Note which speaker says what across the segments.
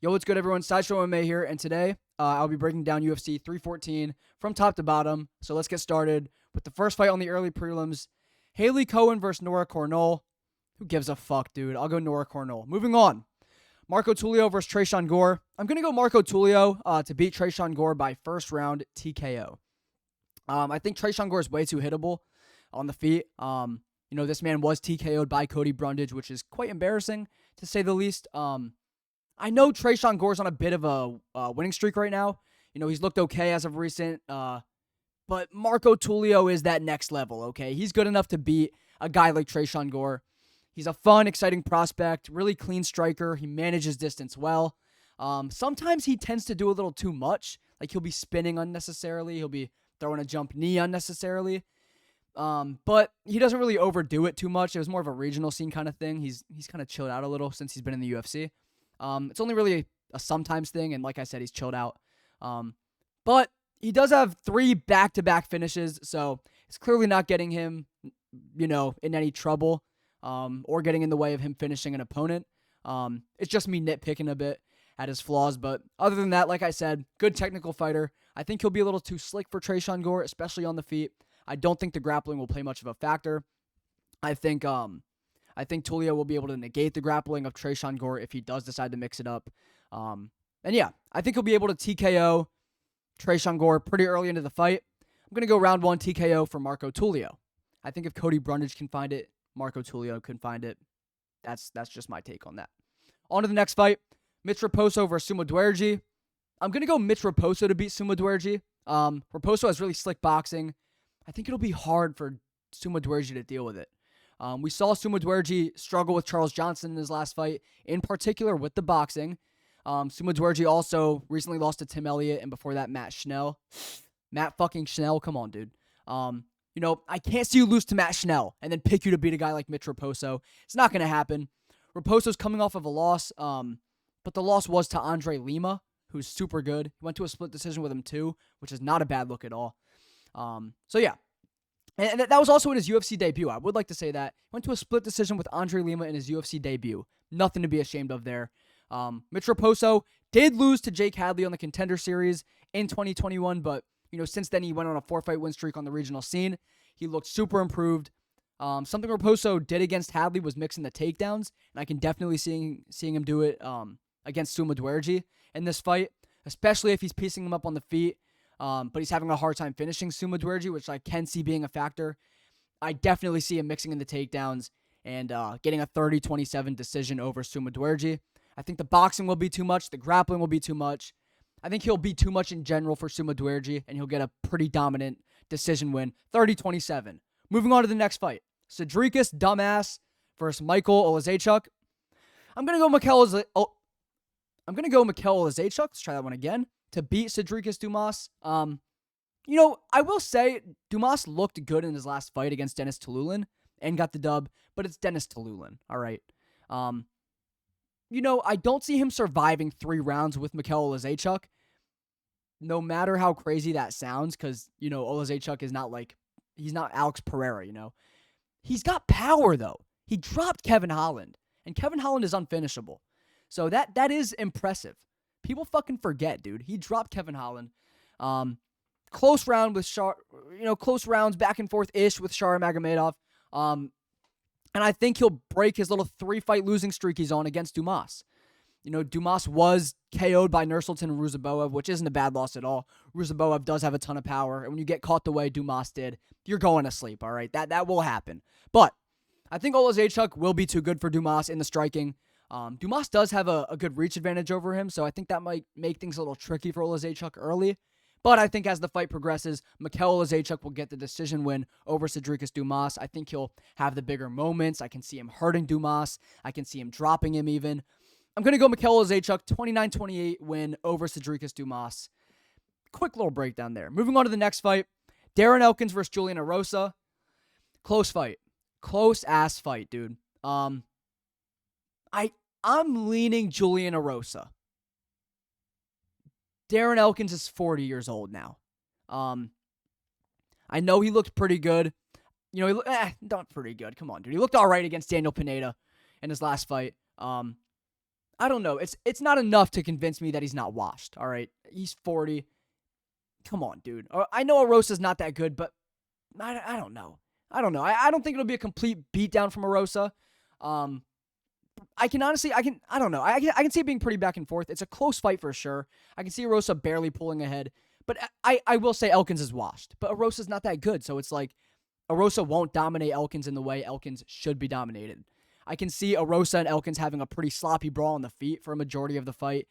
Speaker 1: Yo, what's good, everyone? Sideshow MMA here, and today I'll be breaking down UFC 314 from top to bottom. So let's get started with the first fight on the early prelims. Haley Cohen versus Nora Cornell. Who gives a fuck, dude? I'll go Nora Cornell. Moving on. Marco Tulio versus Tresean Gore. I'm going to go Marco Tulio to beat Tresean Gore by first round TKO. I think Tresean Gore is way too hittable on the feet. This man was TKO'd by Cody Brundage, which is quite embarrassing, to say the least. I know Tresean Gore's on a bit of a winning streak right now. He's looked okay as of recent. But Marco Tulio is that next level, okay? He's good enough to beat a guy like Tresean Gore. He's a fun, exciting prospect, really clean striker. He manages distance well. Sometimes he tends to do a little too much. Like, he'll be spinning unnecessarily. He'll be throwing a jump knee unnecessarily. But he doesn't really overdo it too much. It was more of a regional scene kind of thing. He's kind of chilled out a little since he's been in the UFC. It's only really a sometimes thing, and like I said, he's chilled out. But he does have 3 back-to-back finishes, so it's clearly not getting him, in any trouble, or getting in the way of him finishing an opponent. It's just me nitpicking a bit at his flaws, but other than that, like I said, good technical fighter. I think he'll be a little too slick for Tresean Gore, especially on the feet. I don't think the grappling will play much of a factor. I think Tulio will be able to negate the grappling of Tresean Gore if he does decide to mix it up. I think he'll be able to TKO Tresean Gore pretty early into the fight. I'm going to go round 1 TKO for Marco Tulio. I think if Cody Brundage can find it, Marco Tulio can find it. That's just my take on that. On to the next fight, Mitch Raposo versus Sumo Dwergi. I'm going to go Mitch Raposo to beat Sumo Dwergi. Raposo has really slick boxing. I think it'll be hard for Sumo Dwergi to deal with it. We saw Sumo Dwergi struggle with Charles Johnson in his last fight, in particular with the boxing. Sumo Dwergi also recently lost to Tim Elliott, and before that, Matt Schnell. Matt fucking Schnell, come on, dude. I can't see you lose to Matt Schnell and then pick you to beat a guy like Mitch Raposo. It's not going to happen. Raposo's coming off of a loss, but the loss was to Andre Lima, who's super good. He went to a split decision with him too, which is not a bad look at all. And that was also in his UFC debut. I would like to say that. Went to a split decision with Andre Lima in his UFC debut. Nothing to be ashamed of there. Mitch Raposo did lose to Jake Hadley on the Contender Series in 2021, but since then he went on a 4-fight win streak on the regional scene. He looked super improved. Something Raposo did against Hadley was mixing the takedowns, and I can definitely seeing him do it against Sumo Dwergi in this fight, especially if he's piecing him up on the feet. But he's having a hard time finishing Sumo Dwergi, which I can see being a factor. I definitely see him mixing in the takedowns and getting a 30-27 decision over Sumo Dwergi. I think the boxing will be too much. The grappling will be too much. I think he'll be too much in general for Sumo Dwergi, and he'll get a pretty dominant decision win, 30-27. Moving on to the next fight. Cedrikus Dumbass versus Michael Olazechuk. I'm going to go Mikel Olazechuk. Let's try that one again. To beat Cedrikus Dumas. I will say Dumas looked good in his last fight against Dennis Tululin and got the dub, but it's Dennis Tululin, all right? I don't see him surviving 3 rounds with Mikel Olazechuk, no matter how crazy that sounds, because, Olazechuk is not he's not Alex Pereira, He's got power, though. He dropped Kevin Holland, and Kevin Holland is unfinishable. So that is impressive. People fucking forget, dude. He dropped Kevin Holland. Close round with close rounds back and forth-ish with Shara Magomedov. And I think he'll break his little 3-fight losing streak he's on against Dumas. Dumas was KO'd by Nursultan and Ruziboev, which isn't a bad loss at all. Ruziboev does have a ton of power, and when you get caught the way Dumas did, you're going to sleep, all right? That will happen. But I think Olazechuk will be too good for Dumas in the striking. Dumas does have a good reach advantage over him, so I think that might make things a little tricky for Olazechuk early. But I think as the fight progresses, Mikel Olazechuk will get the decision win over Cedrikus Dumas. I think he'll have the bigger moments. I can see him hurting Dumas. I can see him dropping him even. I'm going to go Mikel Olazechuk, 29-28 win over Cedrikus Dumas. Quick little breakdown there. Moving on to the next fight. Darren Elkins versus Julian Erosa. Close fight. Close-ass fight, dude. I'm leaning Julian Erosa. Darren Elkins is 40 years old now. I know he looked pretty good. He looked, not pretty good. Come on, dude. He looked all right against Daniel Pineda in his last fight. I don't know. It's not enough to convince me that he's not washed. All right, he's 40. Come on, dude. I know Arosa's not that good, but I don't know. I don't know. I don't think it'll be a complete beatdown from Arosa. Um, I can honestly, I don't know. I can see it being pretty back and forth. It's a close fight for sure. I can see Arosa barely pulling ahead, but I will say Elkins is washed. But Arosa's not that good, so it's like Arosa won't dominate Elkins in the way Elkins should be dominated. I can see Arosa and Elkins having a pretty sloppy brawl on the feet for a majority of the fight.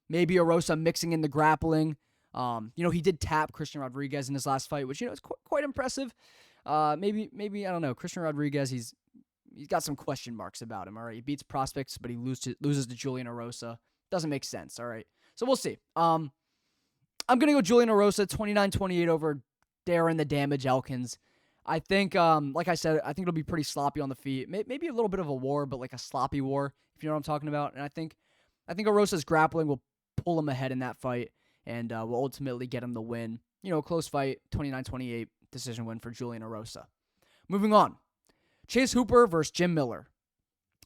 Speaker 1: Maybe Arosa mixing in the grappling. He did tap Christian Rodriguez in his last fight, which is quite impressive. Maybe I don't know. Christian Rodriguez, he's got some question marks about him. All right, he beats prospects, but he loses to Julian Arosa. Doesn't make sense. All right, so we'll see. I'm gonna go Julian Arosa 29-28 over Darren the Damage Elkins. I think, like I said, I think it'll be pretty sloppy on the feet. Maybe a little bit of a war, but like a sloppy war, if you know what I'm talking about. And I think Arosa's grappling will pull him ahead in that fight and will ultimately get him the win. Close fight, 29-28 decision win for Julian Arosa. Moving on, Chase Hooper versus Jim Miller.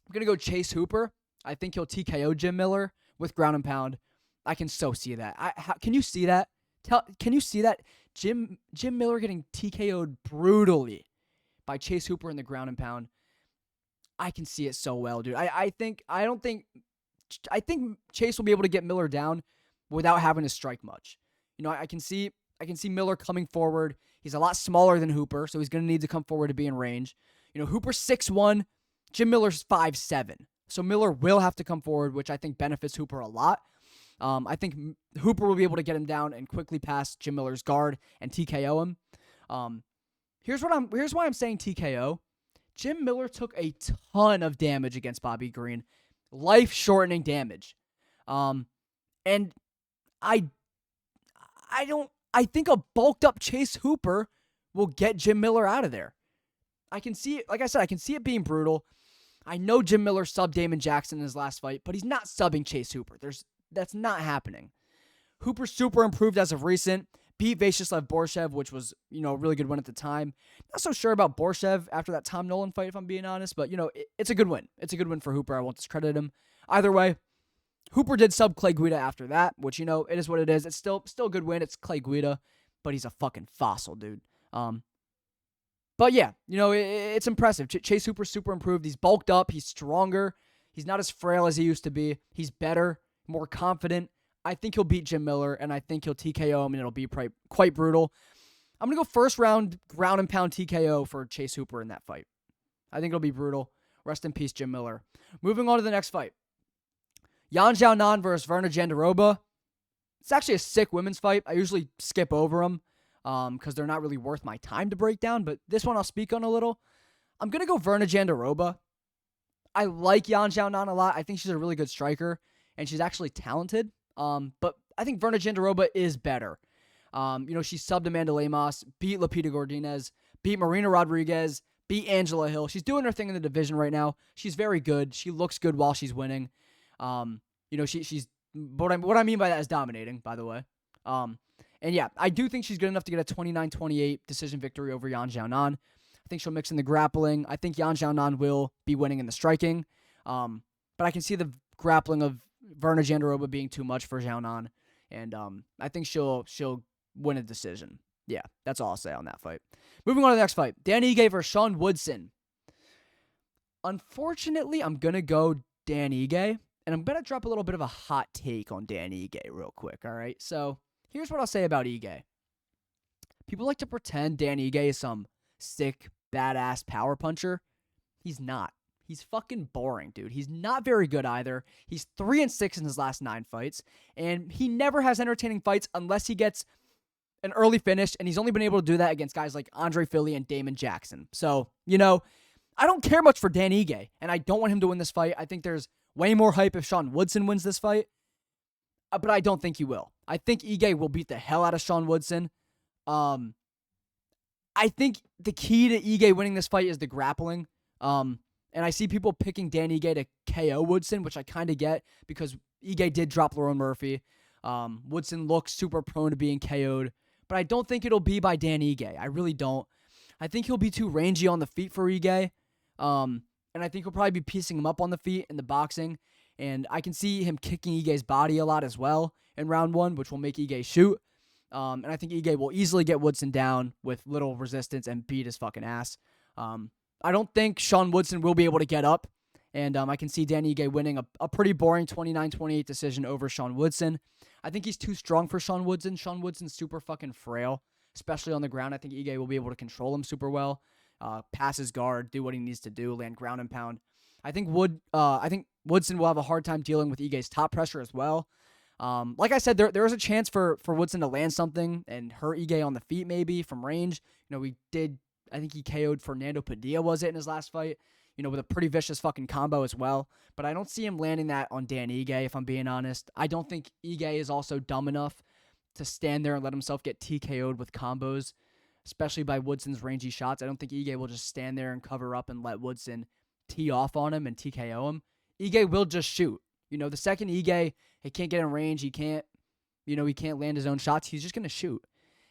Speaker 1: I'm gonna go Chase Hooper. I think he'll TKO Jim Miller with ground and pound. I can so see that. Can you see that? Can you see that? Jim Miller getting TKO'd brutally by Chase Hooper in the ground and pound. I can see it so well, dude. I think Chase will be able to get Miller down without having to strike much. I can see Miller coming forward. He's a lot smaller than Hooper, so he's going to need to come forward to be in range. Hooper's 6'1", Jim Miller's 5'7". So Miller will have to come forward, which I think benefits Hooper a lot. I think Hooper will be able to get him down and quickly pass Jim Miller's guard and TKO him. Here's why I'm saying TKO. Jim Miller took a ton of damage against Bobby Green, life-shortening damage. And I think a bulked up Chase Hooper will get Jim Miller out of there. I can see it. Like I said, I can see it being brutal. I know Jim Miller subbed Damon Jackson in his last fight, but he's not subbing Chase Hooper. That's not happening. Hooper's super improved as of recent. Beat Vyacheslav Borshev, which was, a really good win at the time. Not so sure about Borshev after that Tom Nolan fight, if I'm being honest, but, it's a good win. It's a good win for Hooper. I won't discredit him. Either way, Hooper did sub Clay Guida after that, which, it is what it is. It's still a good win. It's Clay Guida, but he's a fucking fossil, dude. But yeah, it's impressive. Chase Hooper's super improved. He's bulked up. He's stronger. He's not as frail as he used to be. He's better, more confident. I think he'll beat Jim Miller, and I think he'll TKO him, and it'll be quite brutal. I'm going to go first round ground and pound TKO for Chase Hooper in that fight. I think it'll be brutal. Rest in peace, Jim Miller. Moving on to the next fight. Yan Xiaonan versus Verna Jandiroba. It's actually a sick women's fight. I usually skip over them because they're not really worth my time to break down, but this one I'll speak on a little. I'm going to go Verna Jandiroba. I like Yan Xiaonan a lot. I think she's a really good striker, and she's actually talented. But I think Verna Jandiroba is better. She subbed Amanda Lemos, beat Lupita Godinez, beat Marina Rodriguez, beat Angela Hill. She's doing her thing in the division right now. She's very good. She looks good while she's winning. She's what I mean by that is dominating, by the way. And yeah, I do think she's good enough to get a 29-28 decision victory over Yan Xiaonan. I think she'll mix in the grappling. I think Yan Xiaonan will be winning in the striking. But I can see the grappling of Verna Jandiroba being too much for Xiaonan, and I think she'll win a decision. Yeah, that's all I'll say on that fight. Moving on to the next fight, Dan Ige versus Sean Woodson. Unfortunately, I'm gonna go Dan Ige, and I'm gonna drop a little bit of a hot take on Dan Ige real quick. All right, so here's what I'll say about Ige. People like to pretend Dan Ige is some sick, badass power puncher. He's not. He's fucking boring, dude. He's not very good either. He's 3-6 in his last 9 fights, and he never has entertaining fights unless he gets an early finish, and he's only been able to do that against guys like Andre Fili and Damon Jackson. So, I don't care much for Dan Ige, and I don't want him to win this fight. I think there's way more hype if Sean Woodson wins this fight, but I don't think he will. I think Ige will beat the hell out of Sean Woodson. I think the key to Ige winning this fight is the grappling. And I see people picking Dan Ige to KO Woodson, which I kind of get because Ige did drop Lerone Murphy. Woodson looks super prone to being KO'd, but I don't think it'll be by Dan Ige. I really don't. I think he'll be too rangy on the feet for Ige, and I think he'll probably be piecing him up on the feet in the boxing, And I can see him kicking Ige's body a lot as well in round 1, which will make Ige shoot. And I think Ige will easily get Woodson down with little resistance and beat his fucking ass. I don't think Sean Woodson will be able to get up. And I can see Danny Ige winning a pretty boring 29-28 decision over Sean Woodson. I think he's too strong for Sean Woodson. Sean Woodson's super fucking frail, especially on the ground. I think Ige will be able to control him super well, pass his guard, do what he needs to do, land ground and pound. I think Woodson will have a hard time dealing with Ige's top pressure as well. Like I said, there is a chance for Woodson to land something and hurt Ige on the feet maybe from range. I think he KO'd Fernando Padilla, was it, in his last fight? With a pretty vicious fucking combo as well. But I don't see him landing that on Dan Ige, if I'm being honest. I don't think Ige is also dumb enough to stand there and let himself get TKO'd with combos, especially by Woodson's rangy shots. I don't think Ige will just stand there and cover up and let Woodson tee off on him and TKO him. Ige will just shoot. The second Ige, he can't get in range, he can't land his own shots, he's just going to shoot.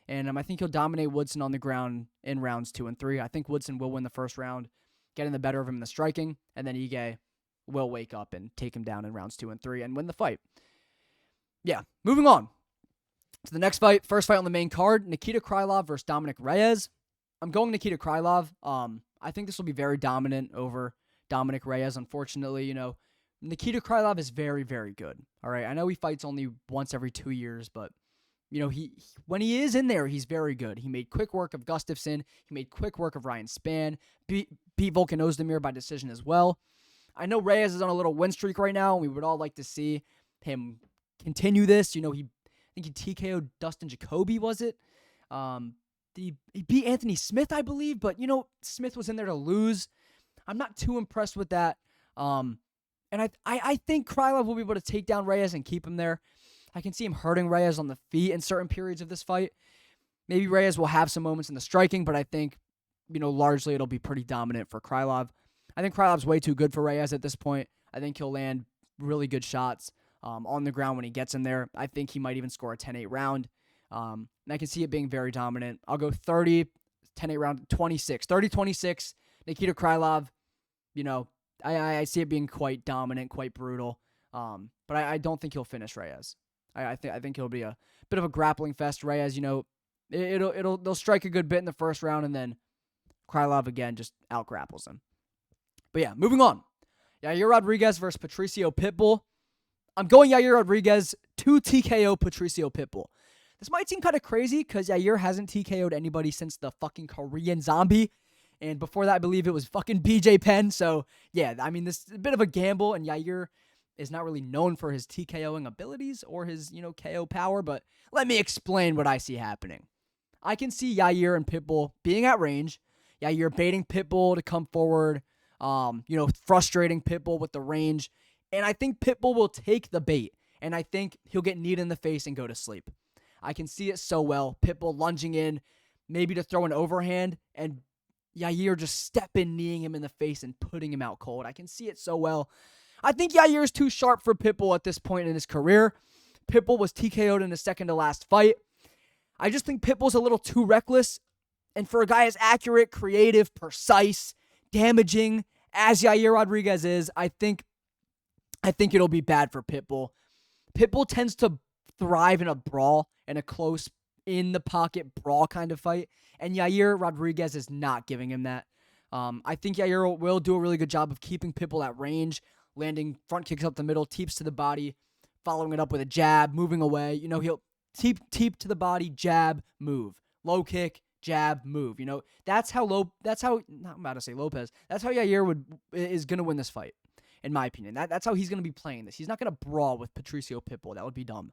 Speaker 1: And I think he'll dominate Woodson on the ground in rounds 2 and 3. I think Woodson will win the first round, getting the better of him in the striking, and then Ige will wake up and take him down in rounds 2 and 3 and win the fight. Yeah, moving on to the next fight. First fight on the main card, Nikita Krylov versus Dominic Reyes. I'm going Nikita Krylov. I think this will be very dominant over Dominic Reyes, unfortunately. Nikita Krylov is very, very good. All right, I know he fights only once every 2 years, but he when he is in there, he's very good. He made quick work of Gustafsson. He made quick work of Ryan Spann. Beat Volkan Ozdemir by decision as well. I know Reyes is on a little win streak right now, and we would all like to see him continue this. I think he TKO'd Dustin Jacoby, was it? He beat Anthony Smith, I believe, but Smith was in there to lose. I'm not too impressed with that. And I think Krylov will be able to take down Reyes and keep him there. I can see him hurting Reyes on the feet in certain periods of this fight. Maybe Reyes will have some moments in the striking, but I think, largely it'll be pretty dominant for Krylov. I think Krylov's way too good for Reyes at this point. I think he'll land really good shots on the ground when he gets in there. I think he might even score a 10-8 round. And I can see it being very dominant. I'll go 30, 10-8 round, 26. 30-26, Nikita Krylov. I see it being quite dominant, quite brutal. But I don't think he'll finish Reyes. I think it'll be a bit of a grappling fest. Reyes, they'll strike a good bit in the first round, and then Krylov again just out grapples him. But yeah, moving on. Yair Rodriguez versus Patricio Pitbull. I'm going Yair Rodriguez to TKO Patricio Pitbull. This might seem kind of crazy because Yair hasn't TKO'd anybody since the fucking Korean Zombie. And before that, I believe it was fucking BJ Penn. So yeah, this is a bit of a gamble, and Yair is not really known for his TKOing abilities or his, KO power, but let me explain what I see happening. I can see Yair and Pitbull being at range. Yair baiting Pitbull to come forward, frustrating Pitbull with the range, and I think Pitbull will take the bait, and I think he'll get kneed in the face and go to sleep. I can see it so well. Pitbull lunging in, maybe to throw an overhand, and Yair just step in, kneeing him in the face and putting him out cold. I can see it so well. I think Yair is too sharp for Pitbull at this point in his career. Pitbull was TKO'd in his second to last fight. I just think Pitbull's a little too reckless. And for a guy as accurate, creative, precise, damaging as Yair Rodriguez is, I think it'll be bad for Pitbull. Pitbull tends to thrive in a brawl, in a close, in-the-pocket brawl kind of fight. And Yair Rodriguez is not giving him that. I think Yair will do a really good job of keeping Pitbull at range, landing front kicks up the middle, teeps to the body, following it up with a jab, moving away. He'll teep to the body, jab, move. Low kick, jab, move. That's how I'm about to say Lopez. That's how Yair is going to win this fight, in my opinion. That's how he's going to be playing this. He's not going to brawl with Patricio Pitbull. That would be dumb.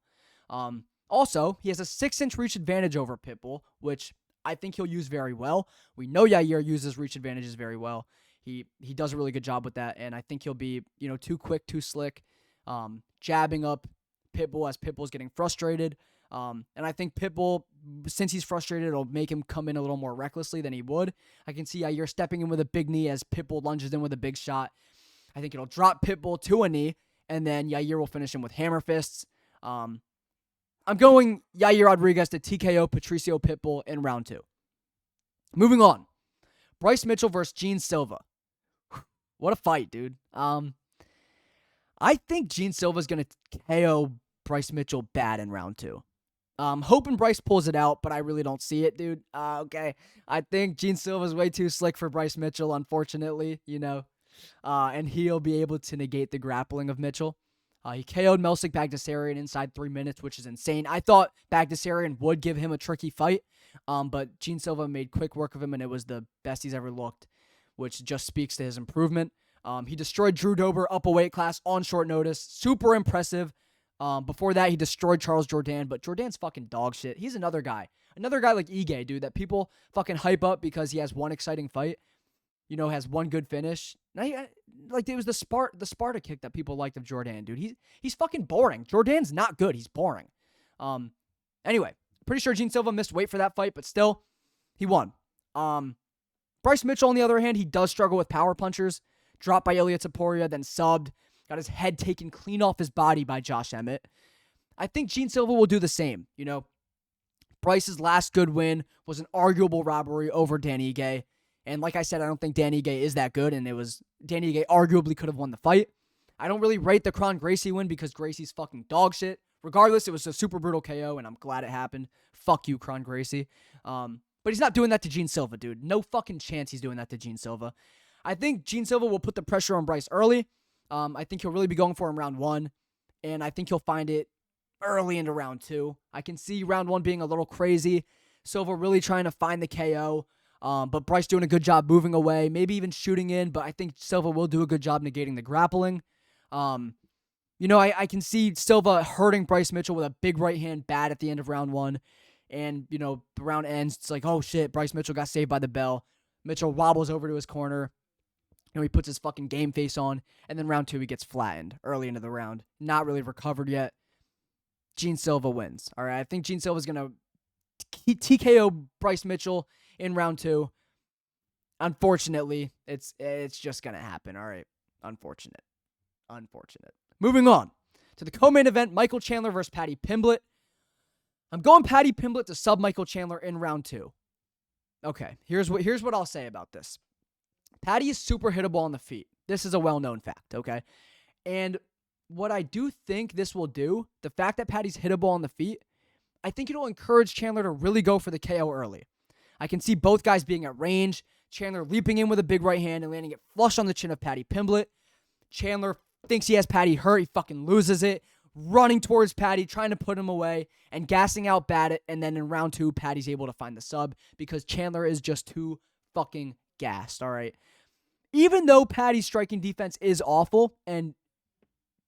Speaker 1: Also, he has a 6-inch reach advantage over Pitbull, which I think he'll use very well. We know Yair uses reach advantages very well. He does a really good job with that, and I think he'll be, too quick, too slick, jabbing up Pitbull as Pitbull's getting frustrated. And I think Pitbull, since he's frustrated, it'll make him come in a little more recklessly than he would. I can see Yair stepping in with a big knee as Pitbull lunges in with a big shot. I think it'll drop Pitbull to a knee, and then Yair will finish him with hammer fists. I'm going Yair Rodriguez to TKO Patricio Pitbull in round 2. Moving on. Bryce Mitchell versus Gene Silva. What a fight, dude. I think Gene Silva's going to KO Bryce Mitchell bad in round 2. Hoping Bryce pulls it out, but I really don't see it, dude. Okay. I think Gene Silva's way too slick for Bryce Mitchell, unfortunately, and he'll be able to negate the grappling of Mitchell. He KO'd Melsik Bagdasaryan inside 3 minutes, which is insane. I thought Bagdasaryan would give him a tricky fight, but Gene Silva made quick work of him, and it was the best he's ever looked, which just speaks to his improvement. He destroyed Drew Dober up a weight class on short notice. Super impressive. Before that, he destroyed Charles Jourdain, but Jourdain's fucking dog shit. He's another guy like Ige, dude, that people fucking hype up because he has one exciting fight, has one good finish. Like, it was the Sparta kick that people liked of Jourdain, dude. He's fucking boring. Jourdain's not good. He's boring. Anyway, pretty sure Gene Silva missed weight for that fight, but still, he won. Bryce Mitchell, on the other hand, he does struggle with power punchers. Dropped by Ilya Taporia, then subbed. Got his head taken clean off his body by Josh Emmett. I think Gene Silva will do the same. Bryce's last good win was an arguable robbery over Dan Ige. And like I said, I don't think Dan Ige is that good, and Dan Ige arguably could have won the fight. I don't really rate the Kron Gracie win because Gracie's fucking dog shit. Regardless, it was a super brutal KO, and I'm glad it happened. Fuck you, Kron Gracie. But he's not doing that to Gene Silva, dude. No fucking chance he's doing that to Gene Silva. I think Gene Silva will put the pressure on Bryce early. I think he'll really be going for him round 1, and I think he'll find it early into round 2. I can see round 1 being a little crazy. Silva really trying to find the KO, but Bryce doing a good job moving away, maybe even shooting in, but I think Silva will do a good job negating the grappling. I can see Silva hurting Bryce Mitchell with a big right hand bat at the end of round 1, and, the round ends. It's like, oh shit, Bryce Mitchell got saved by the bell. Mitchell wobbles over to his corner. He puts his fucking game face on, and then round 2, he gets flattened early into the round. Not really recovered yet. Gene Silva wins. All right, I think Gene Silva's going to TKO Bryce Mitchell in round 2. Unfortunately, it's just going to happen. All right, unfortunate. Moving on to the co-main event, Michael Chandler versus Paddy Pimblett. I'm going Paddy Pimblett to sub Michael Chandler in round 2. Okay, here's what I'll say about this. Paddy is super hittable on the feet. This is a well-known fact, okay? And what I do think this will do, the fact that Paddy's hittable on the feet, I think it'll encourage Chandler to really go for the KO early. I can see both guys being at range, Chandler leaping in with a big right hand and landing it flush on the chin of Paddy Pimblett. Chandler thinks he has Paddy hurt, he fucking loses it, running towards Paddy, trying to put him away, and gassing out Badit, and then in round 2, Paddy's able to find the sub because Chandler is just too fucking gassed, all right? Even though Paddy's striking defense is awful, and,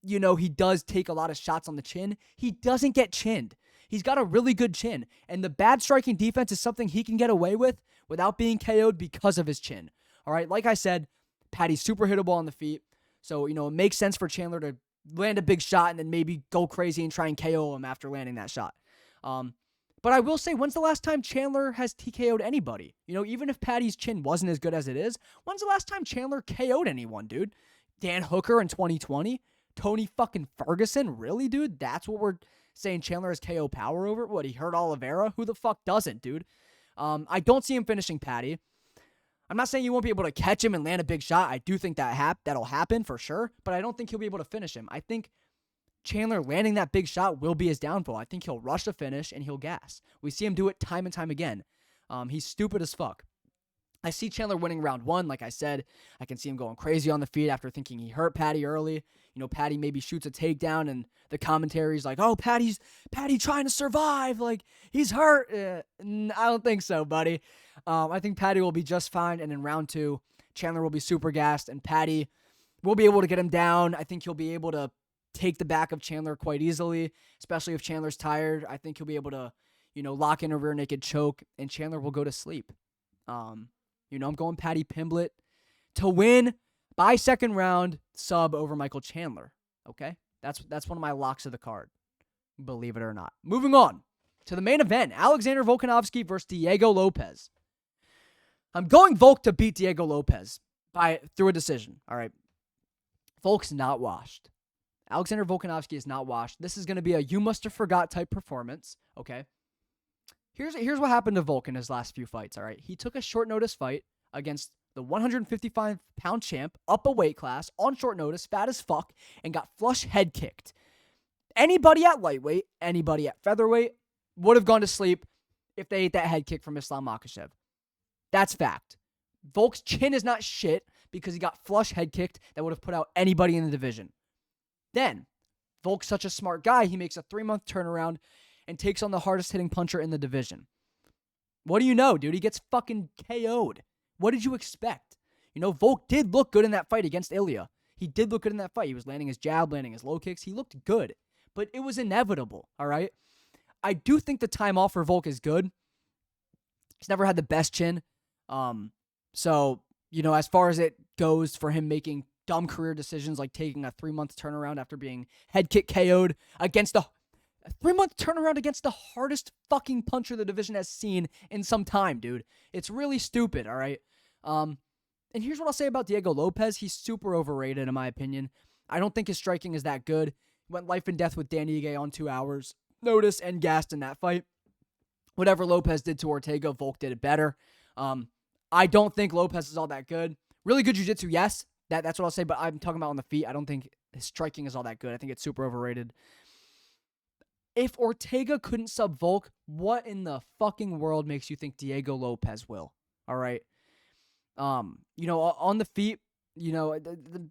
Speaker 1: he does take a lot of shots on the chin, he doesn't get chinned. He's got a really good chin, and the bad striking defense is something he can get away with without being KO'd because of his chin. All right, like I said, Paddy's super hittable on the feet, so, it makes sense for Chandler to land a big shot and then maybe go crazy and try and KO him after landing that shot. But I will say, when's the last time Chandler has TKO'd anybody? Even if Paddy's chin wasn't as good as it is, when's the last time Chandler KO'd anyone, dude? Dan Hooker in 2020? Tony fucking Ferguson? Really, dude? That's what we're saying Chandler has KO power over? What, he hurt Oliveira? Who the fuck doesn't, dude? I don't see him finishing Paddy. I'm not saying you won't be able to catch him and land a big shot. I do think that'll happen for sure, but I don't think he'll be able to finish him. I think Chandler landing that big shot will be his downfall. I think he'll rush the finish and he'll gas. We see him do it time and time again. He's stupid as fuck. I see Chandler winning round 1, like I said. I can see him going crazy on the feet after thinking he hurt Paddy early. Paddy maybe shoots a takedown and the commentary's like, oh, Paddy trying to survive. Like, he's hurt. I don't think so, buddy. I think Paddy will be just fine. And in round 2, Chandler will be super gassed and Paddy will be able to get him down. I think he'll be able to take the back of Chandler quite easily, especially if Chandler's tired. I think he'll be able to, lock in a rear naked choke, and Chandler will go to sleep. I'm going Paddy Pimblett to win by second round sub over Michael Chandler. Okay? That's one of my locks of the card. Believe it or not. Moving on to the main event, Alexander Volkanovski versus Diego Lopez. I'm going Volk to beat Diego Lopez through a decision. All right. Volk's not washed. Alexander Volkanovski is not washed. This is going to be a you must have forgot type performance, okay? Here's what happened to Volk in his last few fights, all right? He took a short notice fight against the 155-pound champ, up a weight class, on short notice, fat as fuck, and got flush head kicked. Anybody at lightweight, anybody at featherweight would have gone to sleep if they ate that head kick from Islam Makhachev. That's fact. Volk's chin is not shit because he got flush head kicked that would have put out anybody in the division. Then, Volk's such a smart guy, he makes a 3-month turnaround and takes on the hardest hitting puncher in the division. What do you know, dude? He gets fucking KO'd. What did you expect? Volk did look good in that fight against Ilya. He did look good in that fight. He was landing his jab, landing his low kicks. He looked good, but it was inevitable, all right? I do think the time off for Volk is good. He's never had the best chin. So, as far as it goes for him making dumb career decisions like taking a 3-month turnaround after being head kick KO'd against a 3-month turnaround against the hardest fucking puncher the division has seen in some time, dude. It's really stupid, all right? And here's what I'll say about Diego Lopez. He's super overrated, in my opinion. I don't think his striking is that good. He went life and death with Dan Ige on 2 hours notice and gassed in that fight. Whatever Lopez did to Ortega, Volk did it better. I don't think Lopez is all that good. Really good jiu-jitsu, yes. That's what I'll say, but I'm talking about on the feet. I don't think his striking is all that good. I think it's super overrated. If Ortega couldn't sub Volk, what in the fucking world makes you think Diego Lopez will? All right. On the feet,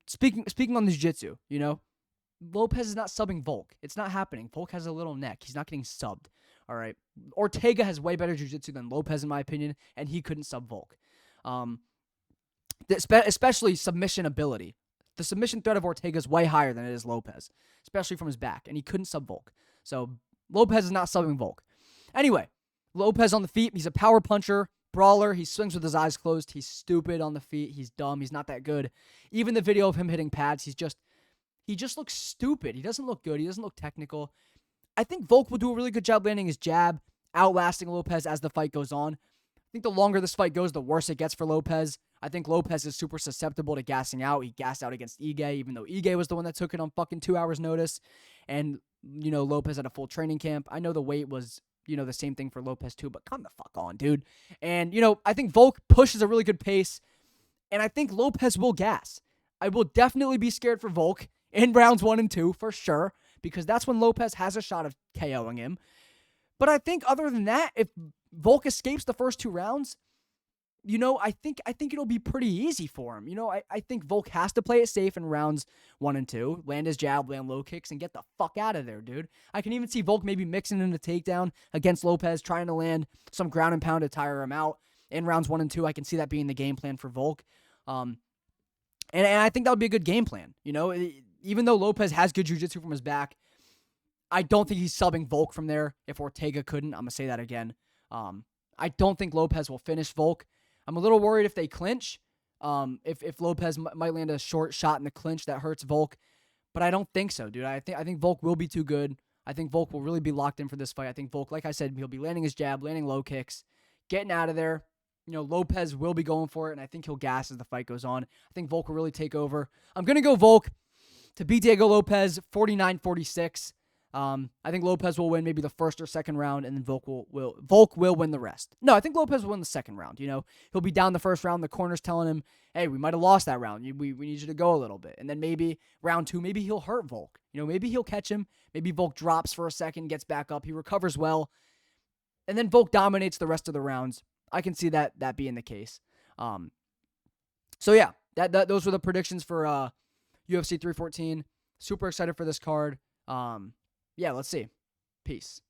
Speaker 1: speaking on the jiu-jitsu, Lopez is not subbing Volk. It's not happening. Volk has a little neck. He's not getting subbed. All right. Ortega has way better jiu-jitsu than Lopez, in my opinion, and he couldn't sub Volk. Especially submission ability. The submission threat of Ortega is way higher than it is Lopez, especially from his back, and he couldn't sub Volk. So Lopez is not subbing Volk. Anyway, Lopez on the feet. He's a power puncher, brawler. He swings with his eyes closed. He's stupid on the feet. He's dumb. He's not that good. Even the video of him hitting pads, he just looks stupid. He doesn't look good. He doesn't look technical. I think Volk will do a really good job landing his jab, outlasting Lopez as the fight goes on. I think the longer this fight goes, the worse it gets for Lopez. I think Lopez is super susceptible to gassing out. He gassed out against Ige, even though Ige was the one that took it on fucking 2 hours notice. And, Lopez had a full training camp. I know the weight was, the same thing for Lopez too, but come the fuck on, dude. And, I think Volk pushes a really good pace, and I think Lopez will gas. I will definitely be scared for Volk in rounds 1 and 2, for sure, because that's when Lopez has a shot of KOing him. But I think other than that, if Volk escapes the first 2 rounds, I think it'll be pretty easy for him. I think Volk has to play it safe in rounds 1 and 2, land his jab, land low kicks, and get the fuck out of there, dude. I can even see Volk maybe mixing in a takedown against Lopez, trying to land some ground and pound to tire him out in rounds 1 and 2. I can see that being the game plan for Volk. And I think that would be a good game plan. Even though Lopez has good jiu-jitsu from his back, I don't think he's subbing Volk from there. If Ortega couldn't, I'm going to say that again. I don't think Lopez will finish Volk. I'm a little worried if they clinch. If Lopez might land a short shot in the clinch that hurts Volk, but I don't think so, dude. I think Volk will be too good. I think Volk will really be locked in for this fight. I think Volk, like I said, he'll be landing his jab, landing low kicks, getting out of there. Lopez will be going for it, and I think he'll gas as the fight goes on. I think Volk will really take over. I'm gonna go Volk to beat Diego Lopez 49-46. I think Lopez will win maybe the first or second round, and then Volk will win the rest. No, I think Lopez will win the second round. He'll be down the first round. The corner's telling him, hey, we might have lost that round. We need you to go a little bit. And then maybe round 2, maybe he'll hurt Volk. Maybe he'll catch him. Maybe Volk drops for a second, gets back up. He recovers well. And then Volk dominates the rest of the rounds. I can see that being the case. So yeah, those were the predictions for UFC 314. Super excited for this card. Yeah, let's see. Peace.